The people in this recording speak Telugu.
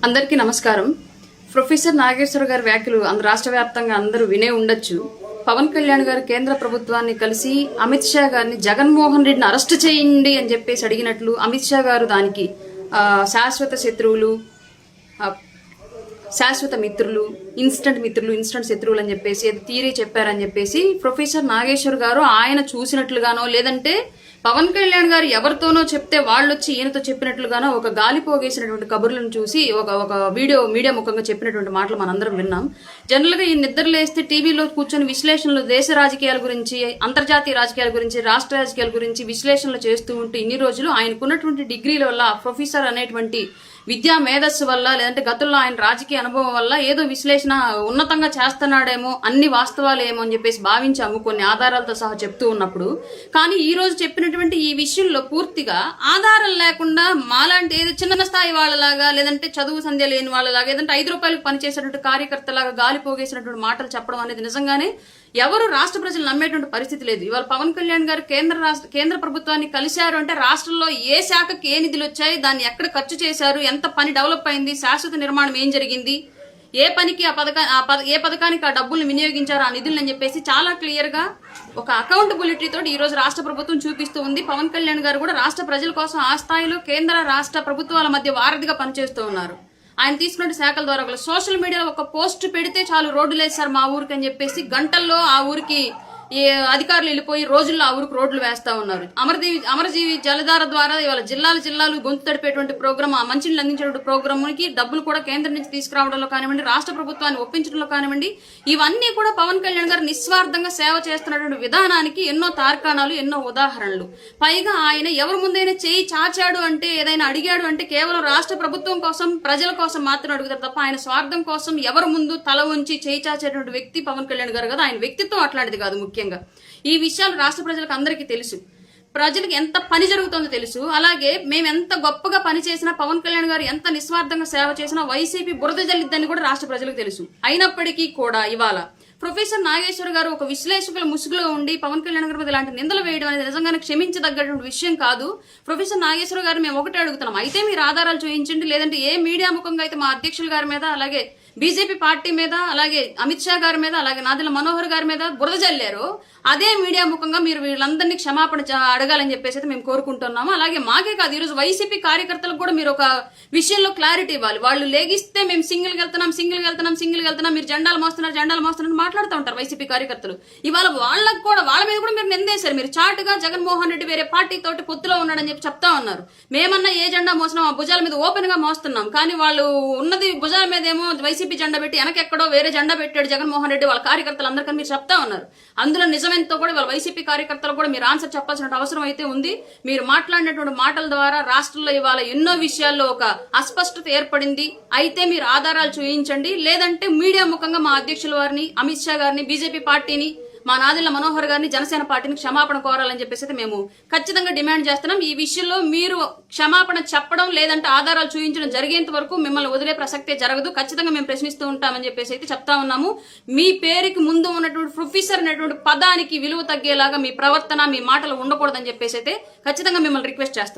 అందరికీ నమస్కారం. ప్రొఫెసర్ నాగేశ్వర గారి వ్యాఖ్యలు రాష్ట్ర వ్యాప్తంగా అందరూ వినే ఉండొచ్చు. పవన్ కళ్యాణ్ గారు కేంద్ర ప్రభుత్వాన్ని కలిసి అమిత్ షా గారిని జగన్మోహన్ రెడ్డిని అరెస్ట్ చేయండి అని చెప్పేసి అడిగినట్లు అమిత్ షా గారు దానికి శాశ్వత శత్రువులు, శాశ్వత మిత్రులు, ఇన్స్టంట్ శత్రువులు అని చెప్పేసి థియరీ చెప్పారని చెప్పేసి ప్రొఫెసర్ నాగేశ్వర్ గారు ఆయన చూసినట్లుగానో లేదంటే పవన్ కళ్యాణ్ గారు ఎవరితోనో చెప్తే వాళ్ళు వచ్చి ఈయనతో చెప్పినట్లుగానో ఒక గాలి పోగేసినటువంటి కబుర్లను చూసి ఒక మీడియా ముఖంగా చెప్పినటువంటి మాటలు మనందరం విన్నాం. జనరల్ గా ఈ నిద్రలేస్తే టీవీలో కూర్చొని విశ్లేషణలు, దేశ రాజకీయాల గురించి, అంతర్జాతీయ రాజకీయాల గురించి, రాష్ట్ర రాజకీయాల గురించి విశ్లేషణలు చేస్తూ ఉంటూ ఇన్ని రోజులు ఆయనకున్నటువంటి డిగ్రీల వల్ల, ప్రొఫెసర్ అనేటువంటి విద్యా మేధస్సు వల్ల, లేదంటే గతంలో ఆయన రాజకీయ అనుభవం వల్ల ఏదో విశ్లేషణ ఉన్నతంగా చేస్తున్నాడేమో, అన్ని వాస్తవాలేమో అని చెప్పేసి భావించాము కొన్ని ఆధారాలతో సహా చెప్తూ ఉన్నప్పుడు. కానీ ఈ రోజు చెప్పినటువంటి ఈ విషయంలో పూర్తిగా ఆధారం లేకుండా మాలాంటి ఏదో చిన్న స్థాయి వాళ్ళలాగా, లేదంటే చదువు సంధ్య లేని వాళ్ళలాగా, లేదంటే 5 రూపాయలకు పనిచేసేటువంటి కార్యకర్తలాగా గాలి పోగేసినటువంటి మాటలు చెప్పడం అనేది నిజంగానే ఎవరు రాష్ట్ర ప్రజలు నమ్మేటువంటి పరిస్థితి లేదు. ఇవాళ పవన్ కళ్యాణ్ గారు కేంద్ర ప్రభుత్వాన్ని కలిశారు అంటే రాష్ట్రంలో ఏ శాఖకి ఏ నిధులు వచ్చాయి, దాన్ని ఎక్కడ ఖర్చు చేశారు, ఎంత పని డెవలప్ అయింది, శాశ్వత నిర్మాణం ఏం జరిగింది, ఏ పనికి ఏ పథకానికి ఆ డబ్బుల్ని వినియోగించారు, ఆ నిధులు అని చెప్పేసి చాలా క్లియర్ గా ఒక అకౌంటబిలిటీ తోటి ఈ రోజు రాష్ట్ర ప్రభుత్వం చూపిస్తూ ఉంది. పవన్ కళ్యాణ్ గారు కూడా రాష్ట్ర ప్రజల కోసం ఆ స్థాయిలో కేంద్ర రాష్ట్ర ప్రభుత్వాల మధ్య వారధిగా పనిచేస్తూ ఉన్నారు. ఆయన తీసుకున్న శాఖల ద్వారా ఒక సోషల్ మీడియాలో ఒక పోస్ట్ పెడితే చాలు, రోడ్లు వేస్తారు మా ఊరికి అని చెప్పేసి గంటల్లో ఆ ఊరికి అధికారులు వెళ్ళిపోయి రోజుల్లో ఆ ఊరికి రోడ్లు వేస్తా ఉన్నారు. అమరజీవి జలధార ద్వారా ఇవాళ జిల్లాలు గొంతు తడిపేటువంటి ప్రోగ్రామ్, ఆ మంచినీళ్ళు అందించేటువంటి ప్రోగ్రామ్ కి డబ్బులు కూడా కేంద్రం నుంచి తీసుకురావడంలో కానివ్వండి, రాష్ట్ర ప్రభుత్వాన్ని ఒప్పించడంలో కానివ్వండి, ఇవన్నీ కూడా పవన్ కళ్యాణ్ గారు నిస్వార్థంగా సేవ చేస్తున్నటువంటి విధానానికి ఎన్నో తార్కాణాలు, ఎన్నో ఉదాహరణలు. పైగా ఆయన ఎవరి ముందైనా చేయి చాచాడు అంటే, ఏదైనా అడిగాడు అంటే కేవలం రాష్ట్ర ప్రభుత్వం కోసం, ప్రజల కోసం మాత్రం అడుగుతారు తప్ప ఆయన స్వార్థం కోసం ఎవరి ముందు తల ఉంచి చేయి చాచేటువంటి వ్యక్తి పవన్ కళ్యాణ్ గారు కదా. ఆయన వ్యక్తిత్వం అట్లాంటిది కాదు. ముఖ్యంగా ఈ విషయాలు రాష్ట్ర ప్రజలకు అందరికీ తెలుసు. ప్రజలకు ఎంత పని జరుగుతుందో తెలుసు. అలాగే మేము ఎంత గొప్పగా పని చేసినా, పవన్ కళ్యాణ్ గారు ఎంత నిస్వార్థంగా సేవ చేసినా వైసీపీ బురద జల్లిద్దని కూడా రాష్ట్ర ప్రజలకు తెలుసు. అయినప్పటికీ కూడా ఇవాళ ప్రొఫెసర్ నాగేశ్వర్ గారు ఒక విశ్లేషకుల ముసుగులో ఉండి పవన్ కళ్యాణ్ గారి మీద ఇలాంటి నిందలు వేయడం అనేది నిజంగానే క్షమించదగ్గటువంటి విషయం కాదు. ప్రొఫెసర్ నాగేశ్వర్ గారు మేము ఒకటే అడుగుతున్నాం, అయితే మీరు ఆధారాలు చూపించండి, లేదంటే ఏ మీడియా ముఖంగా అయితే మా అధ్యక్షుల గారి మీద, అలాగే బీజేపీ పార్టీ మీద, అలాగే అమిత్ షా గారి మీద, అలాగే నాదెళ్ల మనోహర్ గారి మీద బురద జల్లారు, అదే మీడియా ముఖంగా మీరు వీళ్ళందరినీ క్షమాపణ అడగాలని చెప్పేసి అయితే మేము కోరుకుంటున్నాము. అలాగే మాకే కాదు, ఈరోజు వైసీపీ కార్యకర్తలకు కూడా మీరు ఒక విషయంలో క్లారిటీ ఇవ్వాలి. వాళ్ళు లేగిస్తే మేము సింగిల్ గా వెళ్తున్నాం, మీరు జెండాలు మోస్తున్నారు మాట్లాడుతూ ఉంటారు వైసీపీ కార్యకర్తలు. ఇవాళ వాళ్ళకు కూడా, వాళ్ళ మీద కూడా మీరు నిందేశారు. మీరు చాటుగా జగన్మోహన్ రెడ్డి వేరే పార్టీ తోటి పొత్తులో ఉన్నాడని చెప్పి చెప్తా ఉన్నారు. మేమన్నా ఏ జెండా మోసినాం, ఆ భుజాల మీద ఓపెన్ గా మోస్తున్నాం, కానీ వాళ్ళు ఉన్నది భుజాల మీద ఏమో వైసీపీ జెండా పెట్టి వెనకెక్కడో వేరే జెండా పెట్టాడు జగన్మోహన్ రెడ్డి వాళ్ళ కార్యకర్తలు అందరికీ మీరు చెప్తా ఉన్నారు. అందులో నిజమెంతో కూడా వాళ్ళ వైసీపీ కార్యకర్తలు కూడా మీరు ఆన్సర్ చెప్పాల్సిన అవసరం అయితే ఉంది. మీరు మాట్లాడినటువంటి మాటల ద్వారా రాష్ట్రంలో ఇవాళ ఎన్నో విషయాల్లో ఒక అస్పష్టత ఏర్పడింది. అయితే మీరు ఆధారాలు చూపించండి, లేదంటే మీడియా ముఖంగా మా అధ్యక్షుల వారిని, అమిత్ షా గారిని, బీజేపీ పార్టీని, మా నాదెళ్ల మనోహర్ గారిని, జనసేన పార్టీని క్షమాపణ కోరాలని చెప్పేసి అయితే మేము ఖచ్చితంగా డిమాండ్ చేస్తున్నాం. ఈ విషయంలో మీరు క్షమాపణ చెప్పడం, లేదంటే ఆధారాలు చూపించడం జరిగేంత వరకు మిమ్మల్ని వదిలే ప్రసక్తే జరగదు. ఖచ్చితంగా మేము ప్రశ్నిస్తూ ఉంటామని చెప్పేసి అయితే చెప్తా ఉన్నాము. మీ పేరుకి ముందు ఉన్నటువంటి ప్రొఫెసర్ అనేటువంటి పదానికి విలువ తగ్గేలాగా మీ ప్రవర్తన, మీ మాటలు ఉండకూడదని చెప్పేసి అయితే ఖచ్చితంగా మిమ్మల్ని రిక్వెస్ట్ చేస్తున్నాం.